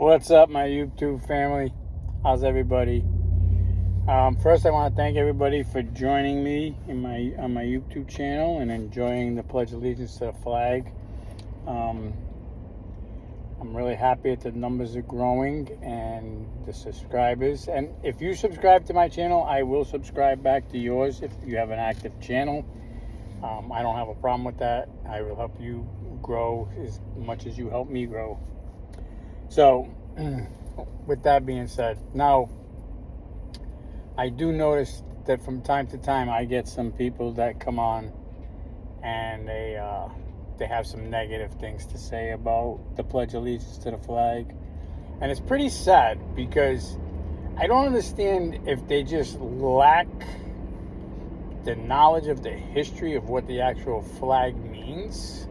What's up, my YouTube family? How's everybody? First, I want to thank everybody for joining me on my YouTube channel and enjoying the Pledge of Allegiance to the flag. I'm really happy that the numbers are growing and the subscribers. And if you subscribe to my channel, I will subscribe back to yours if you have an active channel. I don't have a problem with that. I will help you grow as much as you help me grow. So, with that being said, now I do notice that from time to time I get some people that come on and they have some negative things to say about the Pledge of Allegiance to the flag, and it's pretty sad because I don't understand if they just lack the knowledge of the history of what the actual flag means,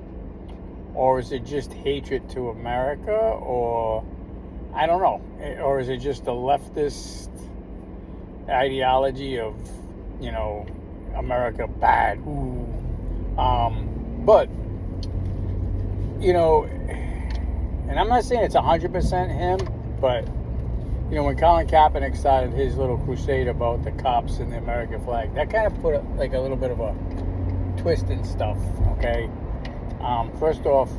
or is it just hatred to America, or I don't know, or is it just a leftist ideology of, America bad? Ooh. But, and I'm not saying it's 100% him, but, when Colin Kaepernick started his little crusade about the cops and the American flag, that kind of put a little bit of a twist in stuff, okay? First off,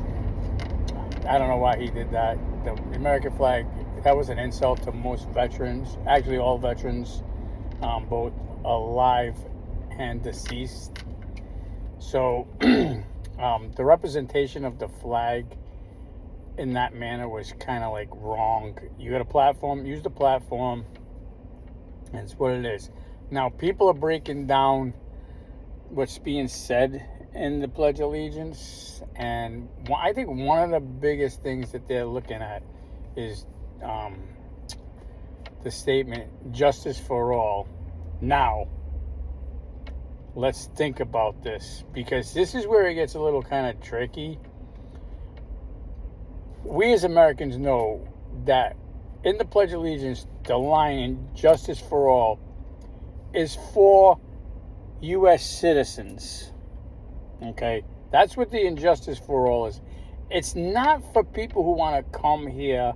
I don't know why he did that. The American flag, that was an insult to most veterans, actually all veterans, both alive and deceased. So the representation of the flag in that manner was kind of wrong. You got a platform, use the platform, and it's what it is. Now, people are breaking down what's being said in the Pledge of Allegiance, and I think one of the biggest things that they're looking at is the statement, justice for all. Now, let's think about this, because this is where it gets a little kind of tricky. We as Americans know that in the Pledge of Allegiance, the line in justice for all is for U.S. citizens. Okay, that's what the injustice for all is. It's not for people who want to come here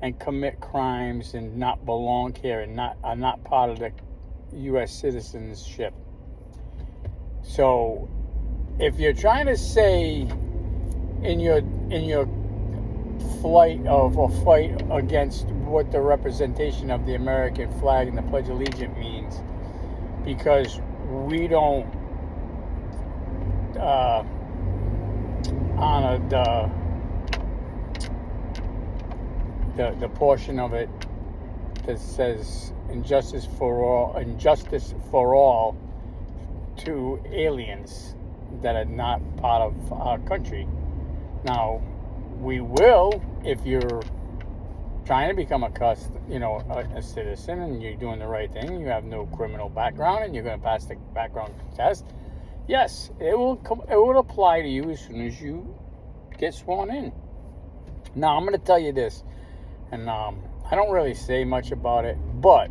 and commit crimes and not belong here and are not part of the U.S. citizenship. So, if you're trying to say in your fight against what the representation of the American flag and the Pledge of Allegiance means, because we don't honor the portion of it that says injustice for all to aliens that are not part of our country. Now, we will, if you're trying to become a citizen and you're doing the right thing, you have no criminal background and you're going to pass the background test, yes, it will apply to you as soon as you get sworn in. Now, I'm going to tell you this, and I don't really say much about it, but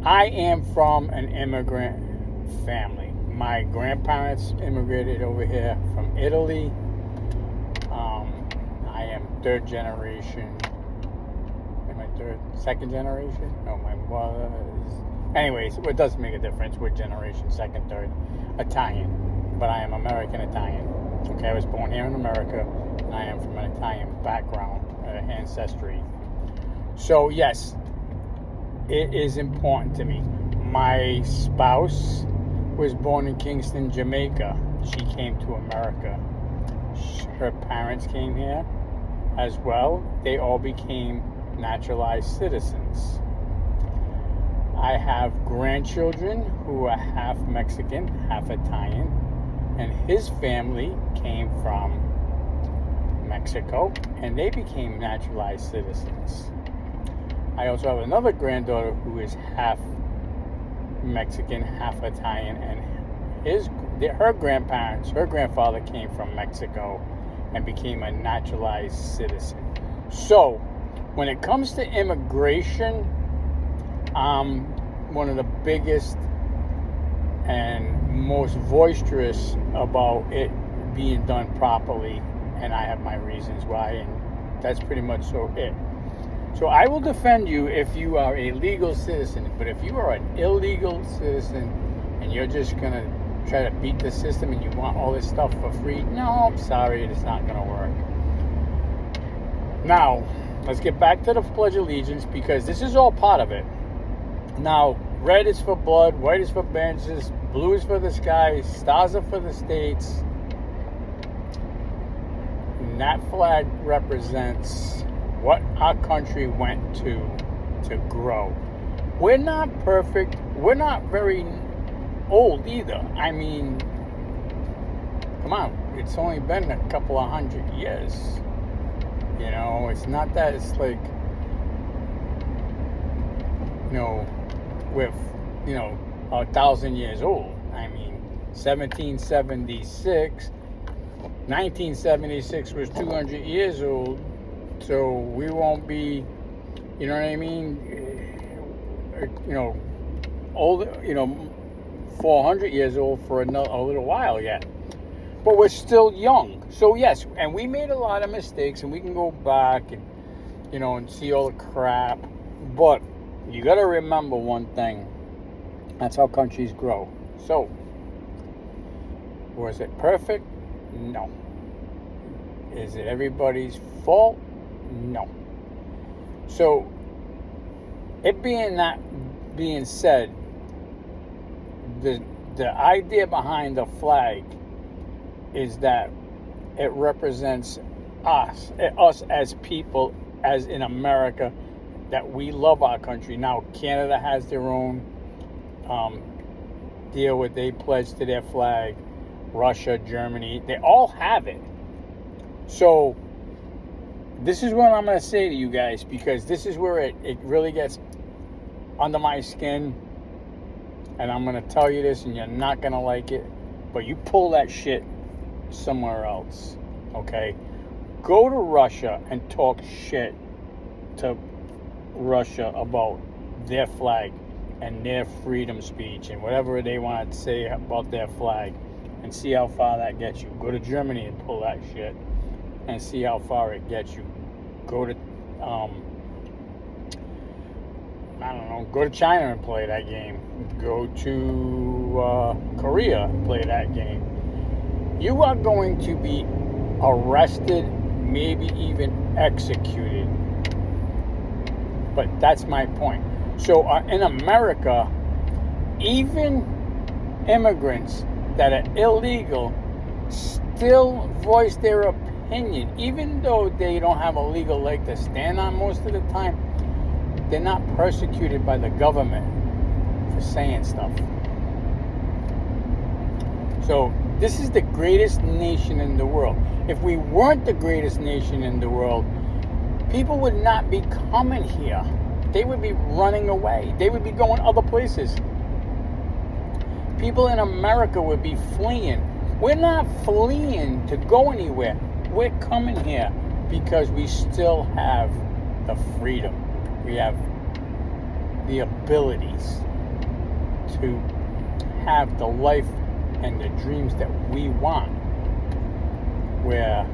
I am from an immigrant family. My grandparents immigrated over here from Italy. I am third generation. Am I second generation? No, my mother is. Anyways, it doesn't make a difference what generation, second, third. Italian, but I am American Italian. Okay, I was born here in America, and I am from an Italian background, ancestry. So yes, it is important to me. My spouse was born in Kingston, Jamaica. She came to America. Her parents came here as well. They all became naturalized citizens. I have grandchildren who are half Mexican, half Italian, and his family came from Mexico, and they became naturalized citizens. I also have another granddaughter who is half Mexican, half Italian, and her grandfather came from Mexico and became a naturalized citizen. So, when it comes to immigration, I'm one of the biggest and most boisterous about it being done properly, and I have my reasons why, and That's pretty much so it. So I will defend you if you are a legal citizen, but if you are an illegal citizen and you're just going to try to beat the system and you want all this stuff for free, no, I'm sorry, it's not going to work. Now, let's get back to the Pledge of Allegiance, because this is all part of it. Now, red is for blood, white is for bandages, blue is for the sky, stars are for the states. And that flag represents what our country went to grow. We're not perfect. We're not very old either. I mean, come on, it's only been a couple of 100 years. You know, it's not that it's like, you know, with, you know, 1,000 years old. I mean, 1776, 1976 was 200 years old. So we won't be, you know what I mean, you know, old, you know, 400 years old for a little while yet. But we're still young. So yes, and we made a lot of mistakes, and we can go back and, you know, and see all the crap. But you got to remember one thing. That's how countries grow. So, was it perfect? No. Is it everybody's fault? No. So, it being said, the idea behind the flag is that it represents us as people, as in America, that we love our country. Now, Canada has their own deal with, they pledge to their flag. Russia, Germany, they all have it. So, this is what I'm going to say to you guys, because this is where it really gets under my skin. And I'm going to tell you this, and you're not going to like it, but you pull that shit somewhere else, okay? Go to Russia and talk shit to Russia about their flag and their freedom speech and whatever they want to say about their flag, and see how far that gets you. Go to Germany and pull that shit and see how far it gets you. Go to, go to China and play that game. Go to Korea and play that game. You are going to be arrested, maybe even executed. But that's my point. So in America, even immigrants that are illegal still voice their opinion, even though they don't have a legal leg to stand on most of the time. They're not persecuted by the government for saying stuff. So this is the greatest nation in the world. If we weren't the greatest nation in the world, people would not be coming here. They would be running away. They would be going other places. People in America would be fleeing. We're not fleeing to go anywhere. We're coming here because we still have the freedom. We have the abilities to have the life and the dreams that we want, where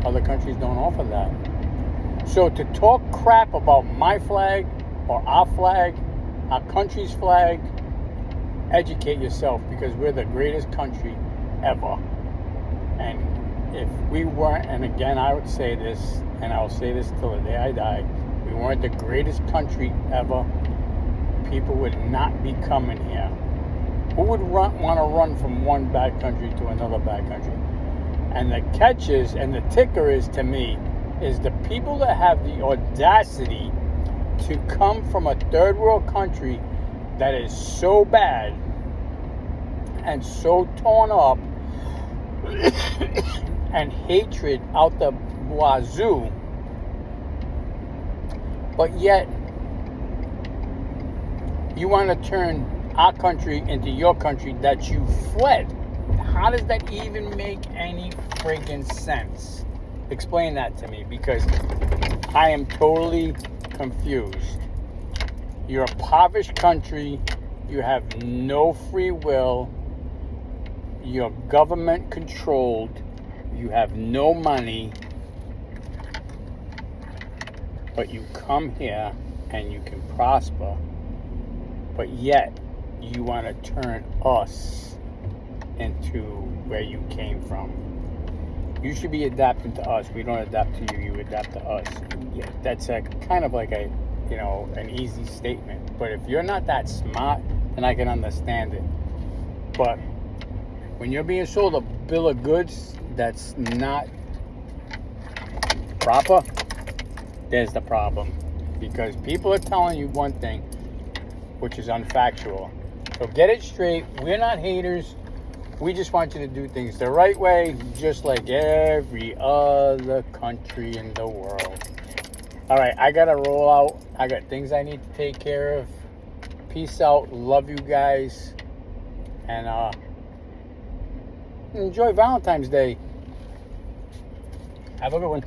other countries don't offer that. So to talk crap about my flag or our country's flag, educate yourself, because we're the greatest country ever. And if we weren't, and again I would say this, and I'll say this till the day I die, we weren't the greatest country ever, people would not be coming here. Who would want to run from one bad country to another bad country? And the catch is, and the ticker is to me, is the people that have the audacity to come from a third world country that is so bad and so torn up and hatred out the wazoo, but yet you want to turn our country into your country that you fled. How does that even make any friggin' sense? Explain that to me, because I am totally confused. You're a impoverished country. You have no free will. You're government controlled. You have no money. but you come here and you can prosper, but yet you want to turn us into where you came from. You should be adapting to us. We don't adapt to you. You adapt to us. Yeah, that's a kind of like a, an easy statement. But if you're not that smart, then I can understand it. But when you're being sold a bill of goods that's not proper, there's the problem. Because people are telling you one thing, which is unfactual. So get it straight. We're not haters. We just want you to do things the right way, just like every other country in the world. All right, I got to roll out. I got things I need to take care of. Peace out. Love you guys. And enjoy Valentine's Day. Have a good one.